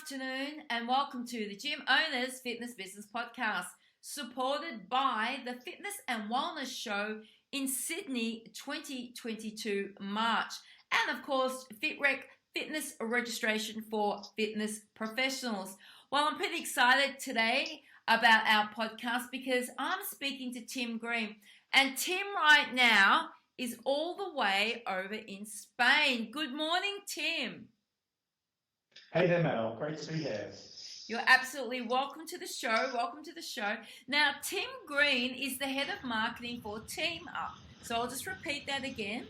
afternoon and welcome to the Gym Owners Fitness Business Podcast, supported by the Fitness and Wellness Show in Sydney 2022 March. And of course, FitRec, fitness registration for fitness professionals. Well, I'm pretty excited today about our podcast because I'm speaking to Tim Green. And Tim right now is all the way over in Spain. Good morning, Tim. Hey there, Mel. Great to be here. You're absolutely welcome to the show. Welcome to the show. Now, Tim Green is the head of marketing for TeamUp. So I'll just repeat that again.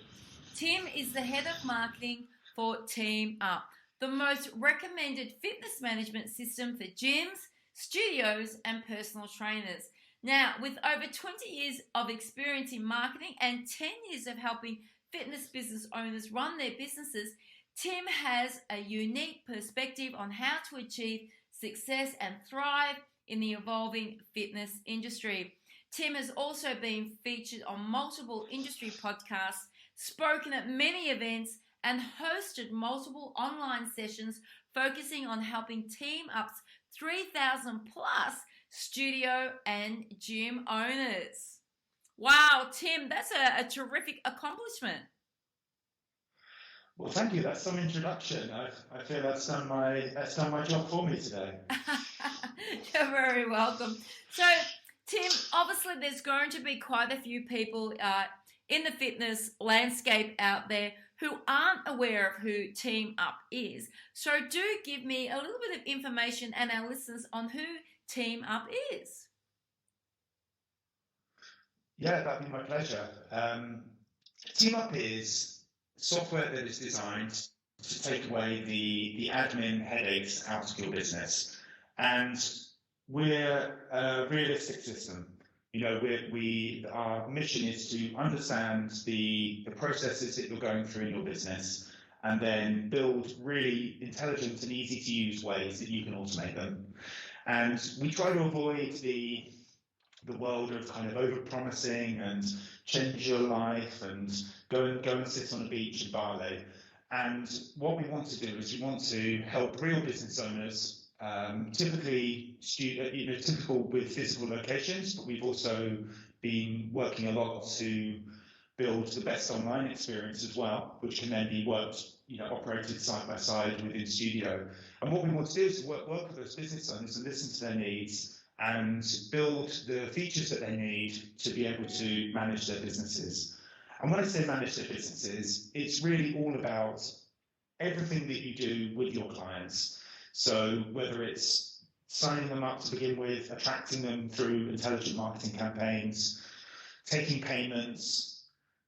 Tim is the head of marketing for TeamUp, the most recommended fitness management system for gyms, studios, and personal trainers. Now, with over 20 years of experience in marketing and 10 years of helping fitness business owners run their businesses, Tim has a unique perspective on how to achieve success and thrive in the evolving fitness industry. Tim has also been featured on multiple industry podcasts, spoken at many events, and hosted multiple online sessions focusing on helping TeamUp's 3,000 plus studio and gym owners. Wow, Tim, that's a terrific accomplishment. Well, thank you. That's some introduction. I feel that's done my job for me today. You're very welcome. So, Tim, obviously there's going to be quite a few people in the fitness landscape out there who aren't aware of who TeamUp is. So do give me a little bit of information and our listeners on who TeamUp is. Yeah, that'd be my pleasure. TeamUp is software that is designed to take away the admin headaches out of your business. And we're a realistic system. You know, our mission is to understand the processes that you're going through in your business and then build really intelligent and easy to use ways that you can automate them. And we try to avoid the world of kind of over-promising and change your life and go and sit on a beach in Bali. And what we want to do is we want to help real business owners, typical with physical locations, but we've also been working a lot to build the best online experience as well, which can then be operated side by side within studio. And what we want to do is work with those business owners and listen to their needs and build the features that they need to be able to manage their businesses. And when I say manage their businesses, it's really all about everything that you do with your clients. So whether it's signing them up to begin with, attracting them through intelligent marketing campaigns, taking payments,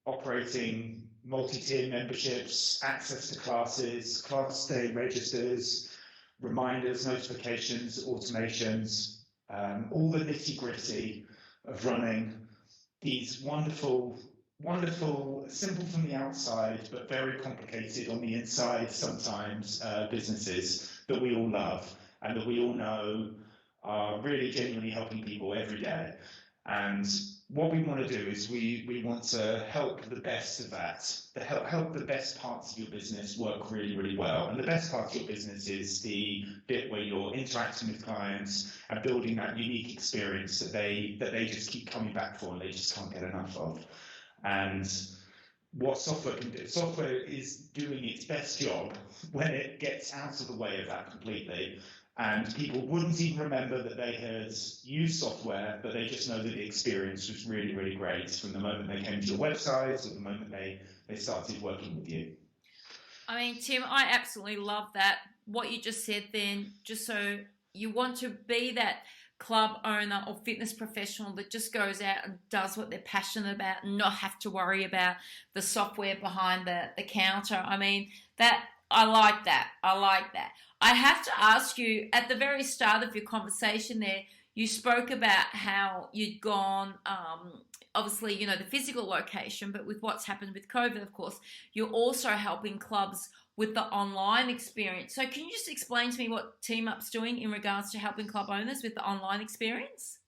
operating multi-tier memberships, access to classes, class day registers, reminders, notifications, automations, all the nitty-gritty of running these wonderful, simple from the outside, but very complicated on the inside sometimes, businesses that we all love and that we all know are really genuinely helping people every day. And what we want to do is we want to help the best of that, help the best parts of your business work really, really well. And the best part of your business is the bit where you're interacting with clients and building that unique experience that they just keep coming back for and they just can't get enough of. And what software can do, software is doing its best job when it gets out of the way of that completely. And people wouldn't even remember that they had used software, but they just know that the experience was really, really great from the moment they came to your website or the moment they started working with you. I mean, Tim, I absolutely love that. What you just said then, just so you want to be that club owner or fitness professional that just goes out and does what they're passionate about and not have to worry about the software behind the counter. I mean, I like that. I have to ask you, at the very start of your conversation there, you spoke about how you'd gone, obviously, the physical location, but with what's happened with COVID, of course, you're also helping clubs with the online experience. So can you just explain to me what TeamUp's doing in regards to helping club owners with the online experience?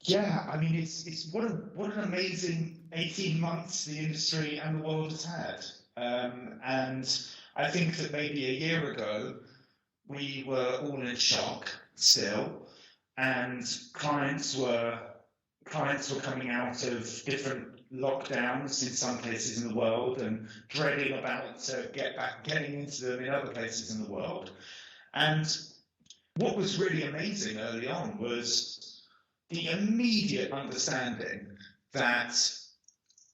Yeah, I mean, it's what an amazing 18 months the industry and the world has had. And I think that maybe a year ago, we were all in shock still, and clients were coming out of different lockdowns in some places in the world and dreading about getting into them in other places in the world. And what was really amazing early on was the immediate understanding that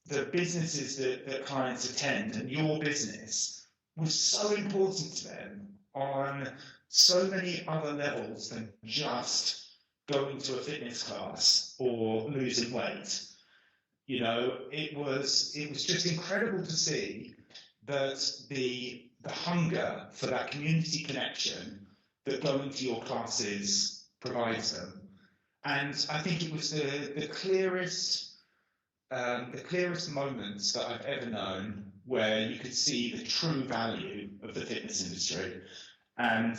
the businesses that clients attend and your business was so important to them on so many other levels than just going to a fitness class or losing weight. You know, it was just incredible to see that the hunger for that community connection that going to your classes provides them. And I think it was the clearest moments that I've ever known where you could see the true value of the fitness industry. And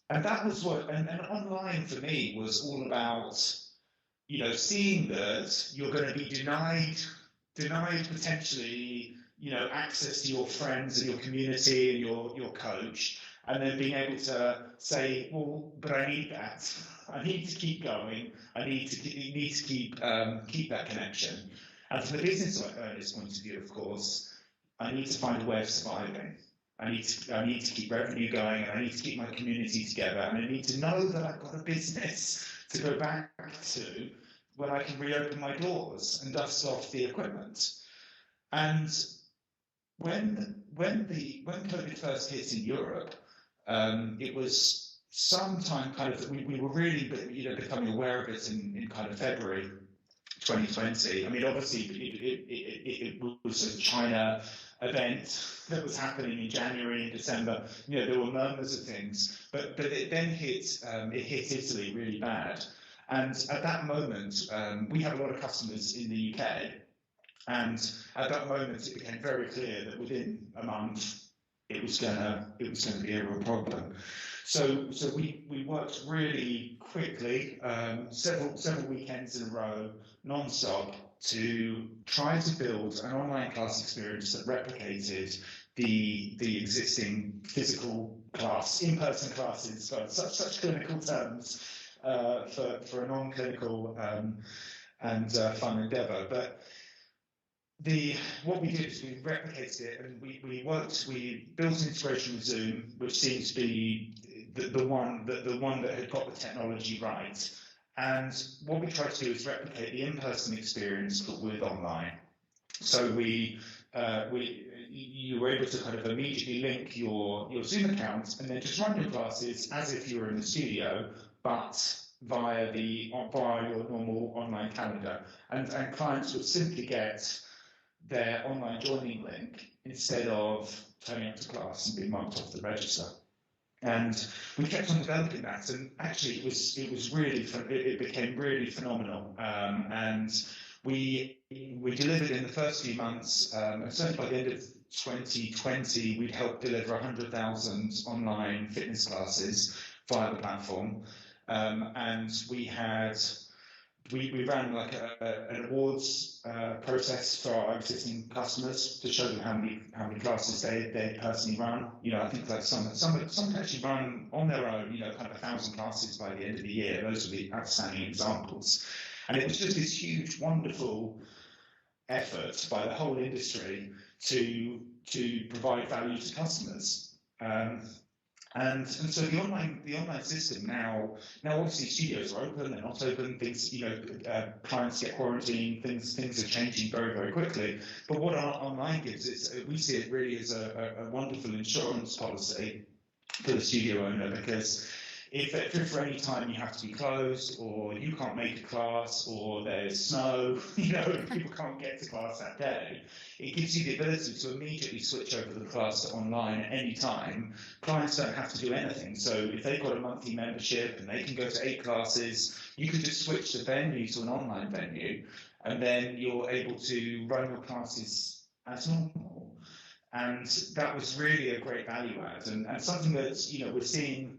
that was and online for me was all about, you know, seeing that you're going to be denied potentially, you know, access to your friends and your community and your coach, and then being able to say, well, but I need that. I need to keep going. I need to keep that connection. And from the business owner's point of view, of course, I need to find a way of surviving. I need to keep revenue going, and I need to keep my community together, and I need to know that I've got a business to go back to when I can reopen my doors and dust off the equipment. And when COVID first hit in Europe, it was sometime kind of we were really becoming aware of it in kind of February 2020. I mean, obviously it was a China event that was happening in January and December. You know, there were murmurs of things, but it then hit Italy really bad. And at that moment, we have a lot of customers in the UK, and at that moment it became very clear that within a month it was gonna be a real problem. So we worked really quickly, several weekends in a row, non-stop, to try to build an online class experience that replicated the existing physical class, in-person classes, for such clinical terms, for a non-clinical and fun endeavour. But what we did is we replicated it, and we built an integration with Zoom, which seemed to be the one that had got the technology right. And what we tried to do is replicate the in-person experience but with online. So you were able to kind of immediately link your Zoom account and then just run your classes as if you were in the studio, but via your normal online calendar. And clients would simply get their online joining link instead of turning up to class and being marked off the register. And we kept on developing that, and actually it became really phenomenal. And we delivered in the first few months, and certainly by the end of 2020, we'd helped deliver 100,000 online fitness classes via the platform. And we ran like an awards process for our existing customers to show them how many classes they personally run. You know, I think like some actually run on their own, you know, kind of 1,000 classes by the end of the year. Those are the outstanding examples. And it was just this huge, wonderful effort by the whole industry to provide value to customers. And so the online system now obviously studios are open, they're not open, things, you know, clients get quarantined, things are changing very, very quickly. But what our online gives is, we see it really as a wonderful insurance policy for the studio owner, because if for any time you have to be closed, or you can't make a class, or there's snow, you know, people can't get to class that day, it gives you the ability to immediately switch over the class to online at any time. Clients don't have to do anything. So if they've got a monthly membership and they can go to 8 classes, you can just switch the venue to an online venue, and then you're able to run your classes as normal. And that was really a great value add, and something that, you know, we're seeing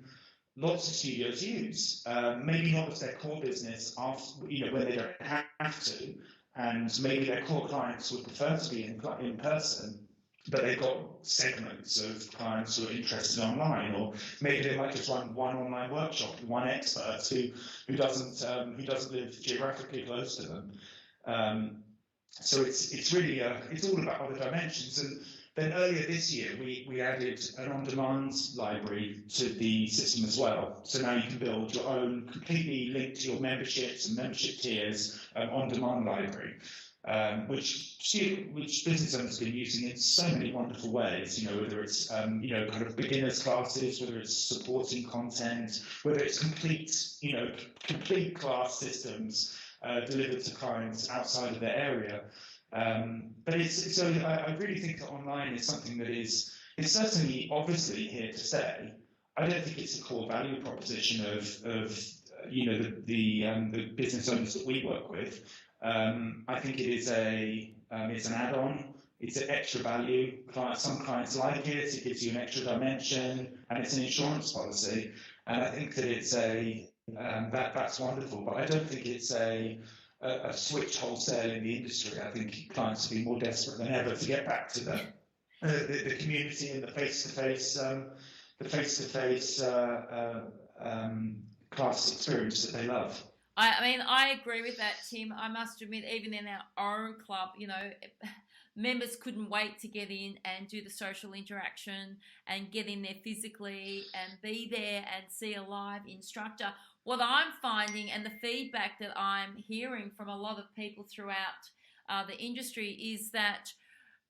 lots of studios use, maybe not as their core business, after, you know, when they don't have to, and maybe their core clients would prefer to be in person, but they've got segments of clients who are interested online, or maybe they might just run one online workshop, one expert who doesn't live geographically close to them. So it's really it's all about other dimensions. And then earlier this year we added an on-demand library to the system as well. So now you can build your own completely linked to your memberships and membership tiers on-demand library. Which business owners have been using in so many wonderful ways, whether it's, kind of beginners classes, whether it's supporting content, whether it's complete class systems delivered to clients outside of their area. But I really think that online is something that it's certainly obviously here to stay. I don't think it's a core value proposition of the business owners that we work with. I think it is it's an add-on. It's an extra value. Some clients like it. It gives you an extra dimension, and it's an insurance policy. And I think that it's that's wonderful. But I don't think it's a switch wholesale in the industry. I think clients will be more desperate than ever to get back to the community and the face-to-face class experience that they love. I mean, I agree with that, Tim. I must admit, even in our own club, members couldn't wait to get in and do the social interaction and get in there physically and be there and see a live instructor. What I'm finding, and the feedback that I'm hearing from a lot of people throughout the industry, is that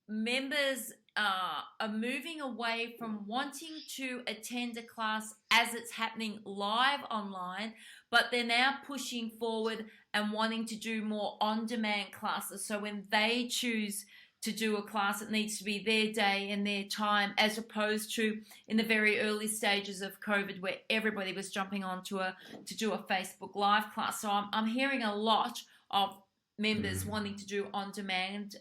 members are moving away from wanting to attend a class as it's happening live online, but they're now pushing forward and wanting to do more on-demand classes. So when they choose to do a class, it needs to be their day and their time, as opposed to in the very early stages of COVID where everybody was jumping on to do a Facebook Live class. So I'm hearing a lot of members wanting to do on-demand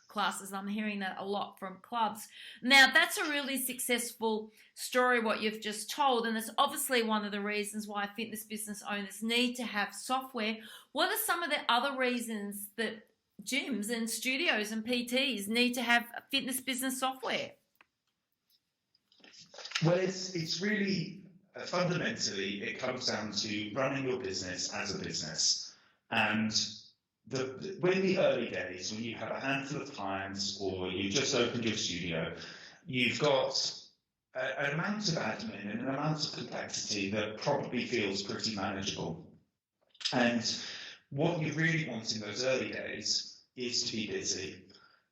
classes. I'm hearing that a lot from clubs. Now, that's a really successful story, what you've just told, and it's obviously one of the reasons why fitness business owners need to have software. What are some of the other reasons that gyms and studios and PTs need to have fitness business software? Well, it's really fundamentally, it comes down to running your business as a business. And in the early days, when you have a handful of clients or you just opened your studio, you've got an amount of admin and an amount of complexity that probably feels pretty manageable. And what you really want in those early days is to be busy.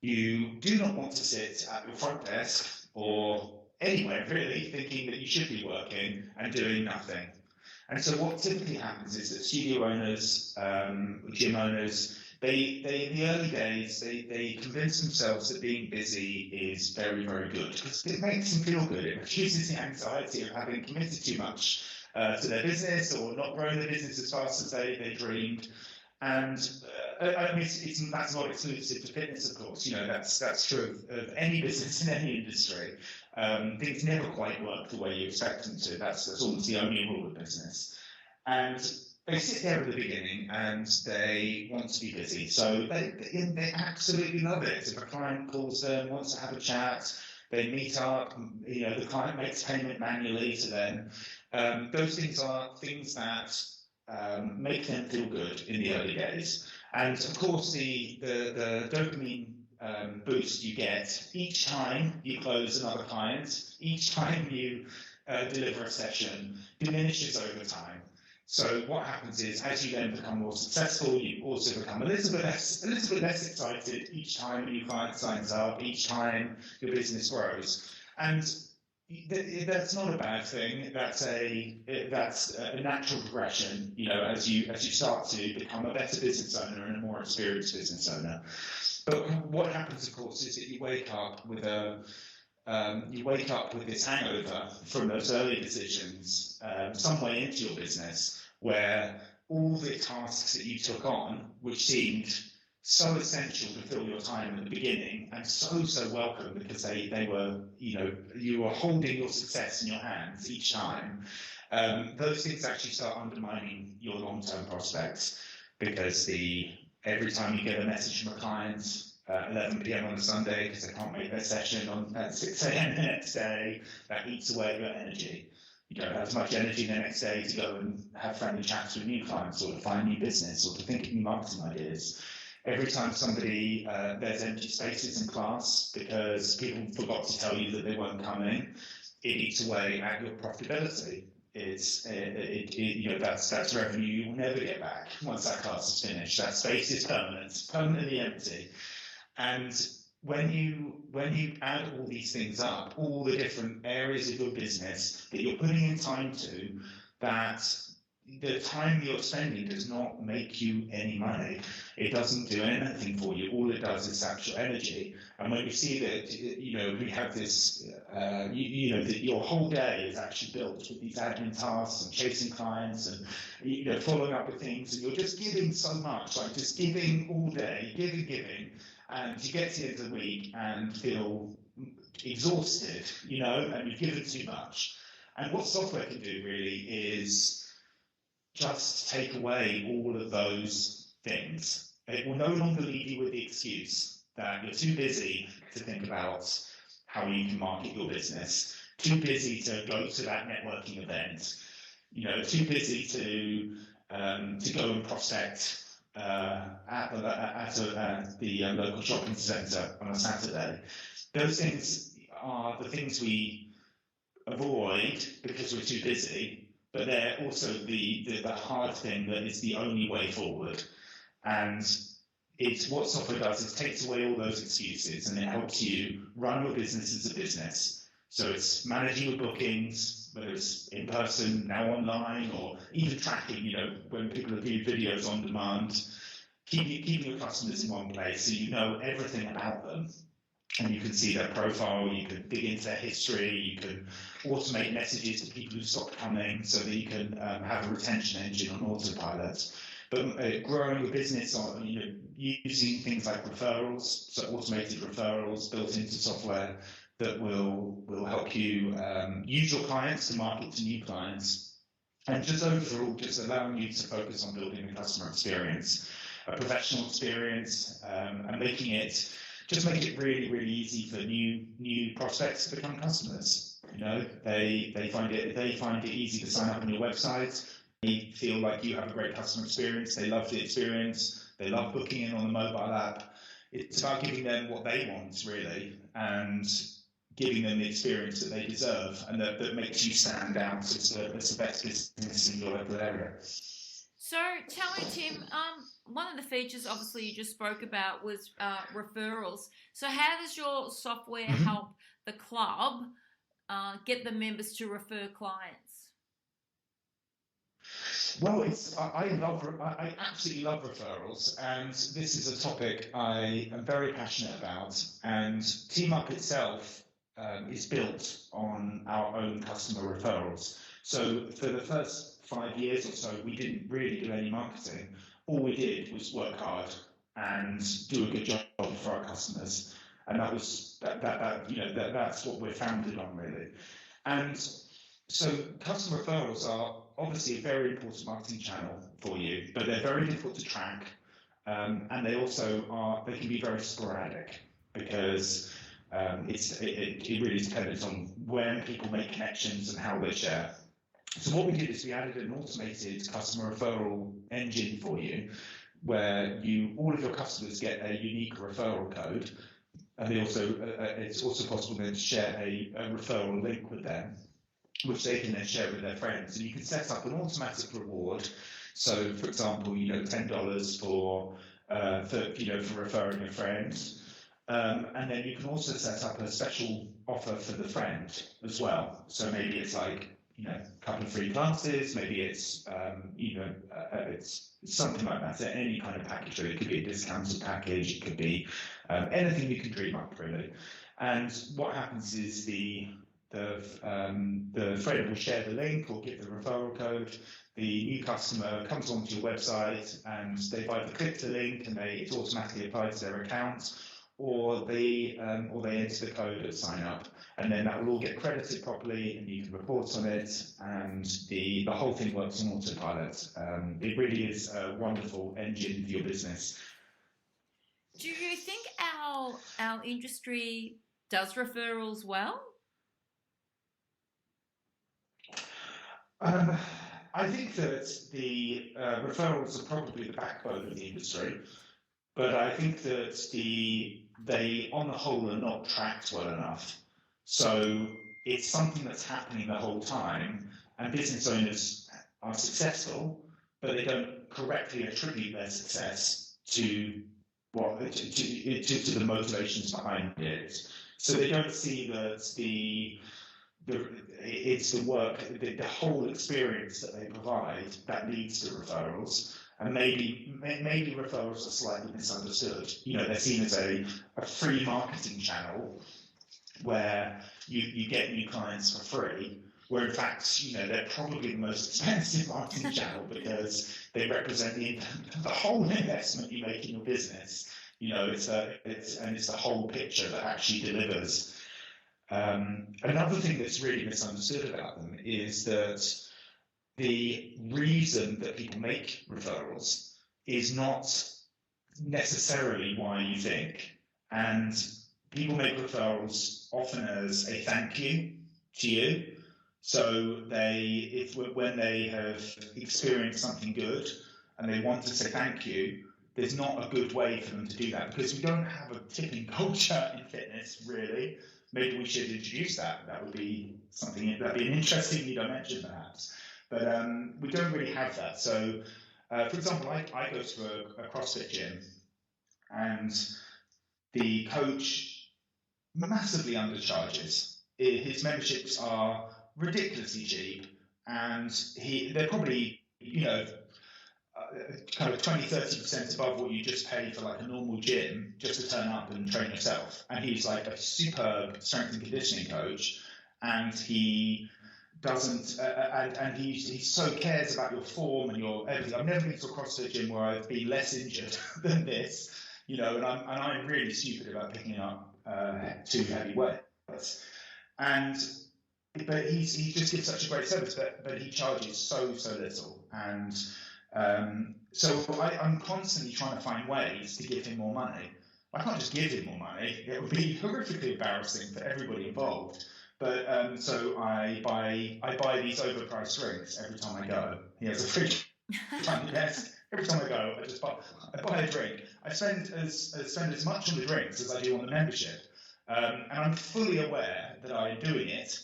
You do not want to sit at your front desk or anywhere really thinking that you should be working and doing nothing. And so what typically happens is that studio owners, gym owners, they in the early days, they convince themselves that being busy is very, very good because it makes them feel good. It reduces the anxiety of having committed too much to their business or not growing their business as fast as they dreamed. And I mean, that's not exclusive to fitness, of course. That's true of any business in any industry. Things never quite work the way you expect them to. That's almost the only rule of business. And they sit there at the beginning and they want to be busy. So they absolutely love it. If a client calls them, wants to have a chat, they meet up, the client makes payment manually to them. Those things are things that make them feel good in the early days. And of course, the dopamine boost you get each time you close another client, each time you deliver a session, diminishes over time. So what happens is, as you then become more successful, you also become a little bit less excited each time a new client signs up, each time your business grows. And that's not a bad thing. That's a natural progression. As you start to become a better business owner and a more experienced business owner. But what happens, of course, is that you wake up with this hangover from those early decisions, some way into your business, where all the tasks that you took on, which seemed so essential to fill your time at the beginning and so welcome because they were, you were holding your success in your hands each time, those things actually start undermining your long-term prospects because every time you get a message from a client, 11 p.m. on a Sunday because they can't make their session at 6 a.m. the next day. That eats away at your energy. You don't have as much energy the next day to go and have friendly chats with new clients or to find new business or to think of new marketing ideas. Every time somebody, there's empty spaces in class because people forgot to tell you that they weren't coming, it eats away at your profitability. That's revenue you will never get back once that class is finished. That space is permanently empty. And when you add all these things up, all the different areas of your business that you're putting in time to, that the time you're spending does not make you any money. It doesn't do anything for you. All it does is sap your energy. And when you see that, we have this, that your whole day is actually built with these admin tasks and chasing clients and, following up with things, and you're just giving so much, like just giving all day, giving, and you get to the end of the week and feel exhausted, and you've given too much. And what software can do really is just take away all of those things. It will no longer leave you with the excuse that you're too busy to think about how you can market your business, too busy to go to that networking event, too busy to go and prospect at the local shopping centre on a Saturday. Those things are the things we avoid because we're too busy. But they're also the hard thing that is the only way forward. And it's what software does is takes away all those excuses and it helps you run your business as a business. So it's managing your bookings, whether it's in person, now online, or even tracking, when people are viewing videos on demand, keeping your customers in one place so you know everything about them. And you can see their profile, you can dig into their history, you can automate messages to people who stopped coming so that you can have a retention engine on autopilot. But growing your business on, using things like referrals, so automated referrals built into software that will help you use your clients to market to new clients. And just overall, just allowing you to focus on building a customer experience, a professional experience, and making it really, really easy for new prospects to become customers. They find it easy to sign up on your website. They feel like you have a great customer experience. They love the experience. They love booking in on the mobile app. It's about giving them what they want, really, and giving them the experience that they deserve and that makes you stand out as the best business in your local area. So tell me, Tim, one of the features obviously you just spoke about was referrals. So how does your software help the club get the members to refer clients? Well, I absolutely love referrals, and this is a topic I am very passionate about. And TeamUp itself is built on our own customer referrals. So for the first 5 years or so, we didn't really do any marketing. All we did was work hard and do a good job for our customers, and that's what we're founded on, really. And so customer referrals are obviously a very important marketing channel for you, but they're very difficult to track, and they can be very sporadic because it really is dependent on when people make connections and how they share. So what we did is we added an automated customer referral engine for you, where all of your customers get a unique referral code, and it's also possible then to share a referral link with them, which they can then share with their friends. And you can set up an automatic reward. So, for example, $10 for referring a friend, and then you can also set up a special offer for the friend as well. So maybe it's like a couple of free classes, maybe it's it's something like that. So any kind of package, it could be a discounted package, it could be anything you can dream up, really. And what happens is the friend will share the link or give the referral code. The new customer comes onto your website and they've either clicked the link and it's automatically applied to their account, or they enter the code at sign up, and then that will all get credited properly and you can report on it, and the whole thing works on autopilot. It really is a wonderful engine for your business. Do you think our our industry does referrals well? I think that the referrals are probably the backbone of the industry, but I think that they, on the whole, are not tracked well enough. So it's something that's happening the whole time, and business owners are successful, but they don't correctly attribute their success to the motivations behind it. So they don't see that it's the work, the whole experience that they provide that leads to referrals. And maybe referrals are slightly misunderstood. They're seen as a free marketing channel where you get new clients for free, where in fact, they're probably the most expensive marketing channel because they represent the whole investment you make in your business. It's the whole picture that actually delivers. Another thing that's really misunderstood about them is that the reason that people make referrals is not necessarily why you think. And people make referrals often as a thank you to you. So when they have experienced something good and they want to say thank you, there's not a good way for them to do that because we don't have a tipping culture in fitness, really. Maybe we should introduce that. That would be something. That'd be an interesting new dimension, perhaps. But we don't really have that. So, for example, I go to a CrossFit gym, and the coach massively undercharges. His memberships are ridiculously cheap, and they're probably kind of 20-30% above what you just pay for like a normal gym just to turn up and train yourself. And he's like a superb strength and conditioning coach, and he doesn't and he so cares about your form and your everything. I've never been to a CrossFit gym where I've been less injured than this, and I'm really stupid about picking up too heavy weights. But he just gives such a great service, but he charges so little. And so I'm constantly trying to find ways to give him more money. I can't just give him more money. It would be horrifically embarrassing for everybody involved. But so I buy these overpriced drinks every time I go. He has a fridge behind the desk. Every time I go, I buy a drink. I spend as much on the drinks as I do on the membership. And I'm fully aware that I'm doing it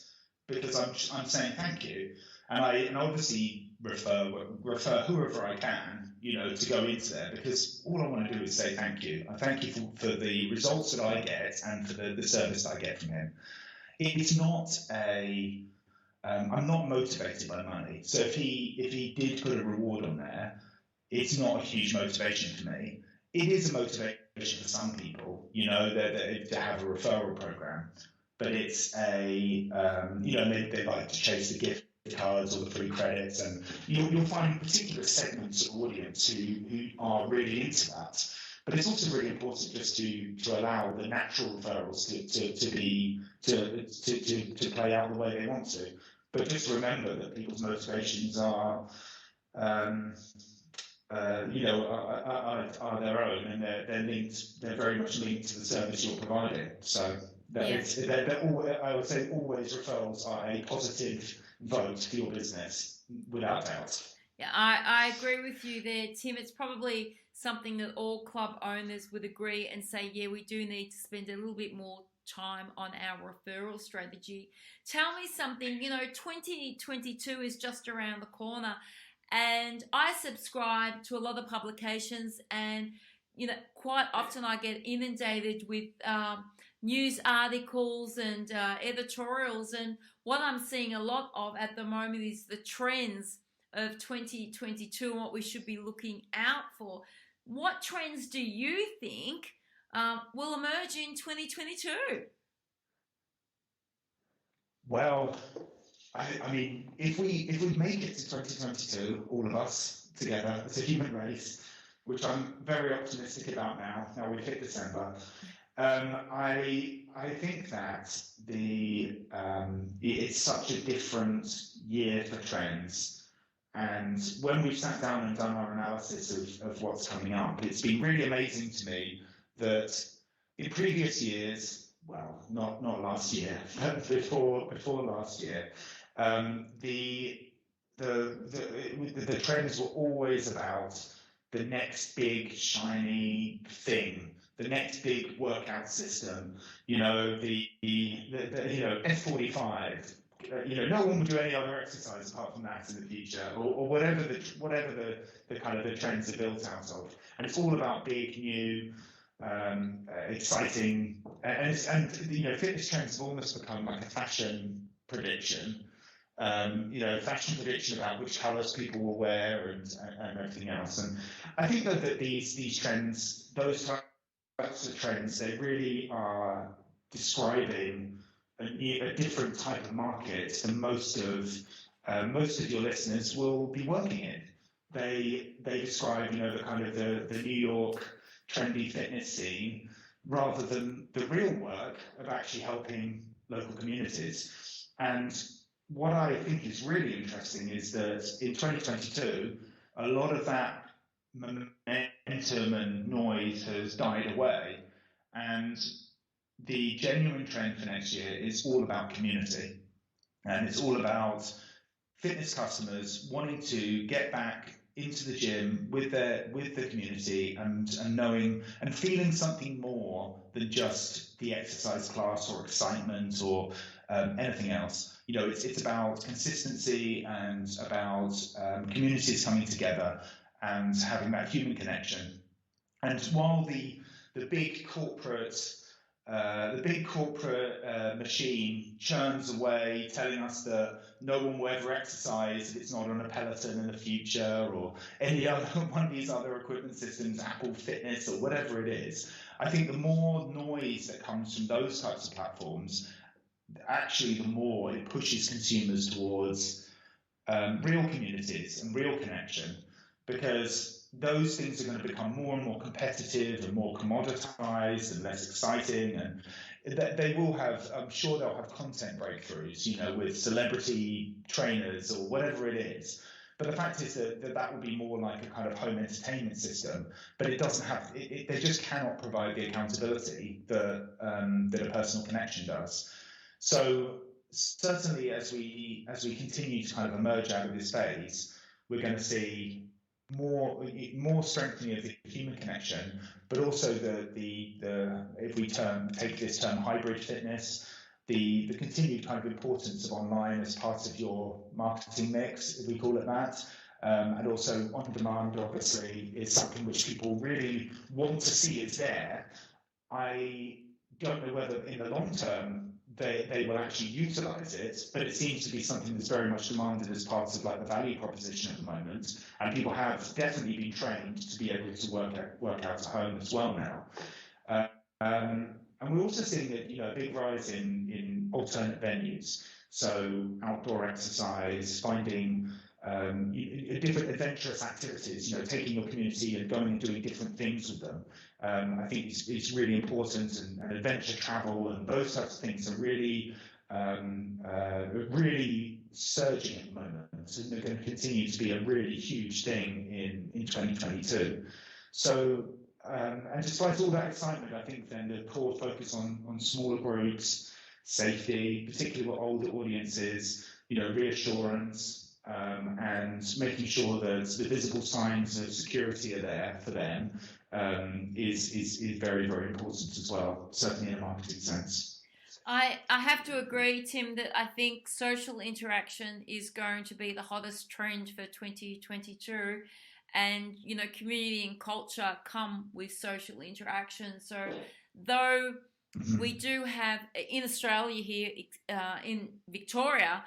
because I'm saying thank you. And I obviously refer whoever I can, to go into there, because all I want to do is say thank you. I thank you for the results that I get and for the service that I get from him. It's not I'm not motivated by money. So if he did put a reward on there, it's not a huge motivation for me. It is a motivation for some people, to have a referral program, but it's they like to chase the gift cards or the free credits, and you'll find particular segments of audience who are really into that. But it's also really important just to allow the natural referrals to play out the way they want to. But just remember that people's motivations are their own, and they're very much linked to the service you're providing. So I would say always referrals are a positive vote for your business, without doubt. Yeah, I agree with you there, Tim. It's probably something that all club owners would agree and say, yeah, we do need to spend a little bit more time on our referral strategy. Tell me something, 2022 is just around the corner, and I subscribe to a lot of publications, and quite often I get inundated with news articles and editorials, and what I'm seeing a lot of at the moment is the trends of 2022 and what we should be looking out for. What trends do you think will emerge in 2022? Well, I mean, if we make it to 2022, all of us together as a human race, which I'm very optimistic about now we've hit December, I think that it's such a different year for trends. And when we've sat down and done our analysis of what's coming up, it's been really amazing to me that in previous years, well, not last year, but before last year, the the trends were always about the next big shiny thing, the next big workout system. You know, the F45. No one will do any other exercise apart from that in the future, or whatever the kind of the trends are built out of. And it's all about big, new, exciting, and fitness trends have almost become like a fashion prediction. Fashion prediction about which colours people will wear and everything else. And I think that these trends, those types of trends, they really are describing a different type of market than most of your listeners will be working in. They describe the kind of the New York trendy fitness scene rather than the real work of actually helping local communities. And what I think is really interesting is that in 2022, a lot of that momentum and noise has died away, and the genuine trend for next year is all about community, and it's all about fitness customers wanting to get back into the gym with the community and knowing and feeling something more than just the exercise class or excitement or anything else. It's about consistency and about communities coming together and having that human connection. And while the big corporate machine churns away, telling us that no one will ever exercise if it's not on a Peloton in the future or any other one of these other equipment systems, Apple Fitness or whatever it is. I think the more noise that comes from those types of platforms, actually the more it pushes consumers towards real communities and real connection, because those things are going to become more and more competitive and more commoditized and less exciting, and they will have, I'm sure they'll have content breakthroughs, with celebrity trainers or whatever it is. But the fact is that will be more like a kind of home entertainment system, but it doesn't have, they just cannot provide the accountability that a personal connection does. So certainly as we continue to kind of emerge out of this phase, we're going to see more strengthening of the human connection, but also the if we take this term hybrid fitness, the continued kind of importance of online as part of your marketing mix, if we call it that. And also on demand, obviously, is something which people really want to see is there. I don't know whether in the long term they will actually utilize it, but it seems to be something that's very much demanded as part of like the value proposition at the moment, and people have definitely been trained to be able to work out at home as well now. And we're also seeing a big rise in alternate venues, so outdoor exercise, finding different adventurous activities, taking your community and going and doing different things with them. I think it's really important, and adventure travel and those types of things are really surging at the moment, and they're going to continue to be a really huge thing in 2022. So, and despite all that excitement, I think then the core focus on smaller groups, safety, particularly with older audiences, reassurance, and making sure that the visible signs of security are there for them is very, very important as well, certainly in a marketing sense. I have to agree, Tim, that I think social interaction is going to be the hottest trend for 2022. And, community and culture come with social interaction. So though we do have, in Australia here, in Victoria,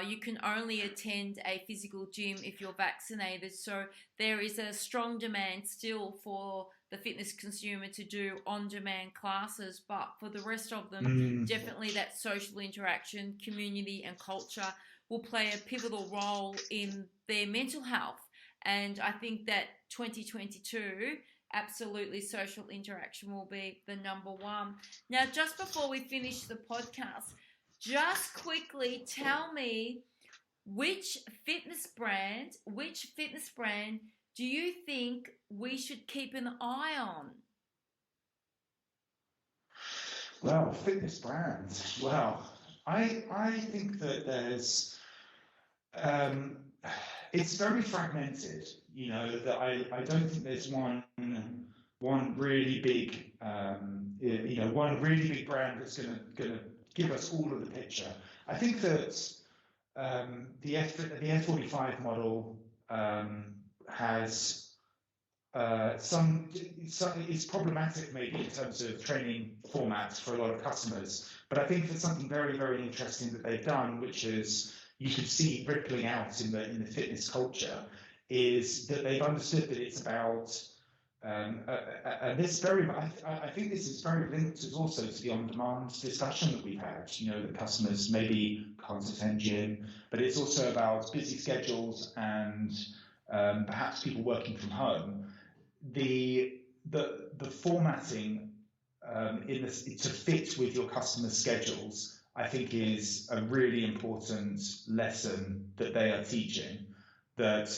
you can only attend a physical gym if you're vaccinated. So there is a strong demand still for the fitness consumer to do on-demand classes. But for the rest of them, definitely that social interaction, community and culture will play a pivotal role in their mental health. And I think that 2022, absolutely social interaction will be the number one. Now, just before we finish the podcast, just quickly tell me which fitness brand do you think we should keep an eye on? Well, fitness brands. Well, I think that there's um, it's very fragmented. That I don't think there's one really big one really big brand that's gonna give us all of the picture. I think that the F45 model has it's problematic maybe in terms of training formats for a lot of customers, but I think that something very, very interesting that they've done, which is you can see rippling out in the fitness culture, is that they've understood that it's about and this very I think this is very linked also to the on-demand discussion that we've had. The customers maybe can't attend gym, but it's also about busy schedules and perhaps people working from home. The formatting to fit with your customers' schedules, I think, is a really important lesson that they are teaching. That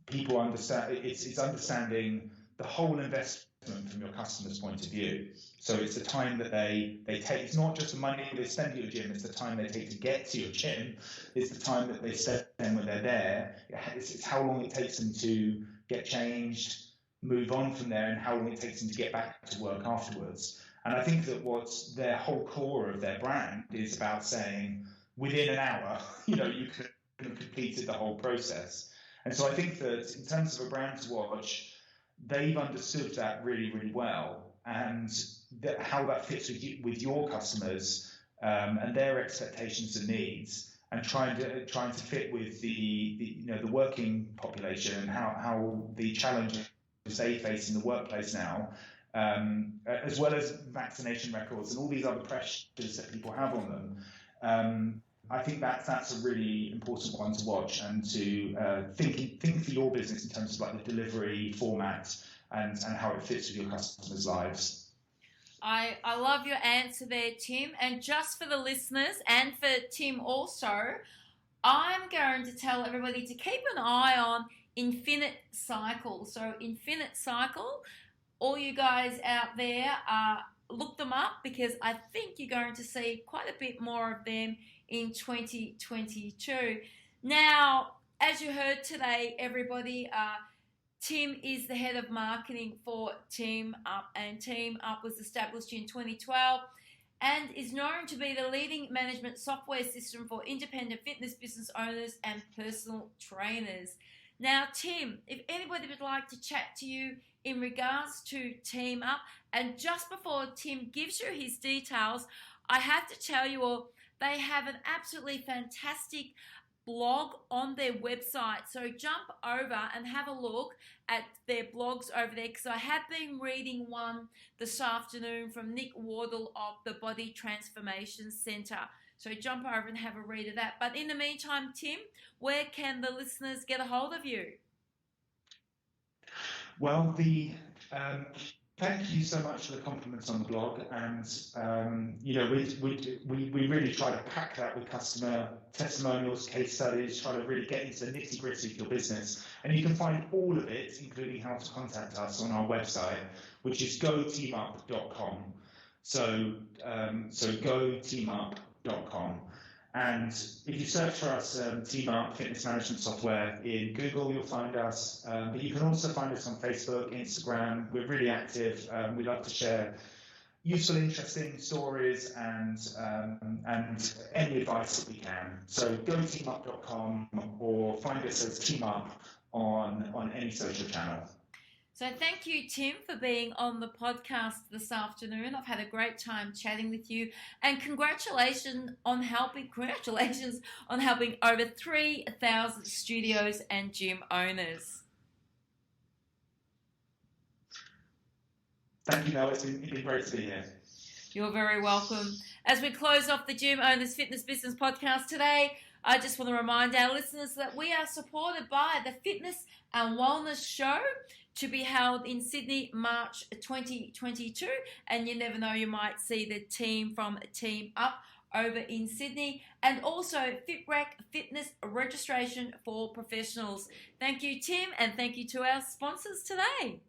people understand. It's understanding the whole investment from your customer's point of view. So it's the time that they take. It's not just the money they spend at your gym. It's the time they take to get to your gym. It's the time that they spend when they're there. It's how long it takes them to get changed, move on from there, and how long it takes them to get back to work afterwards. And I think that what's their whole core of their brand is about saying within an hour, you could have completed the whole process. And so I think that in terms of a brand to watch, they've understood that really, really well, and how that fits with your customers and their expectations and needs, and trying to fit with the working population and how the challenges they face in the workplace now, as well as vaccination records and all these other pressures that people have on them. I think that's a really important one to watch, and to think for your business in terms of like the delivery format and how it fits with your customers' lives. I love your answer there, Tim. And just for the listeners and for Tim also, I'm going to tell everybody to keep an eye on Infinite Cycle. So Infinite Cycle, all you guys out there, look them up, because I think you're going to see quite a bit more of them in 2022. Now, as you heard today, everybody, Tim is the head of marketing for TeamUp, and TeamUp was established in 2012 and is known to be the leading management software system for independent fitness business owners and personal trainers. Now, Tim, if anybody would like to chat to you in regards to TeamUp, and just before Tim gives you his details, I have to tell you all, they have an absolutely fantastic blog on their website. So jump over and have a look at their blogs over there, because I have been reading one this afternoon from Nick Wardle of the Body Transformation Centre. So jump over and have a read of that. But in the meantime, Tim, where can the listeners get a hold of you? Well, thank you so much for the compliments on the blog, and we really try to pack that with customer testimonials, case studies, try to really get into the nitty gritty of your business, and you can find all of it, including how to contact us, on our website, which is goteamup.com. So goteamup.com. And if you search for us, TeamUp Fitness Management Software, in Google, you'll find us. But you can also find us on Facebook, Instagram. We're really active. We like to share useful, interesting stories and any advice that we can. So go to teamup.com, or find us as TeamUp on any social channel. So thank you, Tim, for being on the podcast this afternoon. I've had a great time chatting with you, and congratulations on helping over 3,000 studios and gym owners. Thank you, Mel. It's been great to be here. You're very welcome. As we close off the Gym Owners Fitness Business Podcast today, I just want to remind our listeners that we are supported by the Fitness and Wellness Show, to be held in Sydney, March 2022. And you never know, you might see the team from TeamUp over in Sydney. And also FitRec Fitness Registration for Professionals. Thank you, Tim, and thank you to our sponsors today.